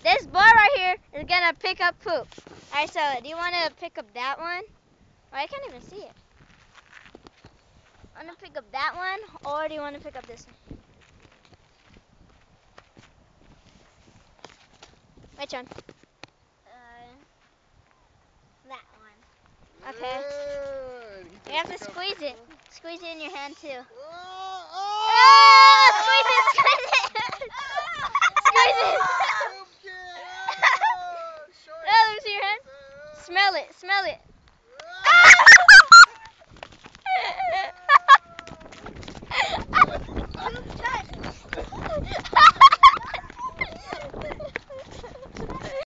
This boy right here is gonna pick up poop. Alright, so do you wanna pick up that one? Oh, I can't even see it. Wanna pick up that one, or do you wanna pick up this one? Which one? That one. Okay. You have to squeeze it. Squeeze it in your hand too. Squeeze it, squeeze it. Squeeze it. Oh, let me see your hand. Smell it, smell it.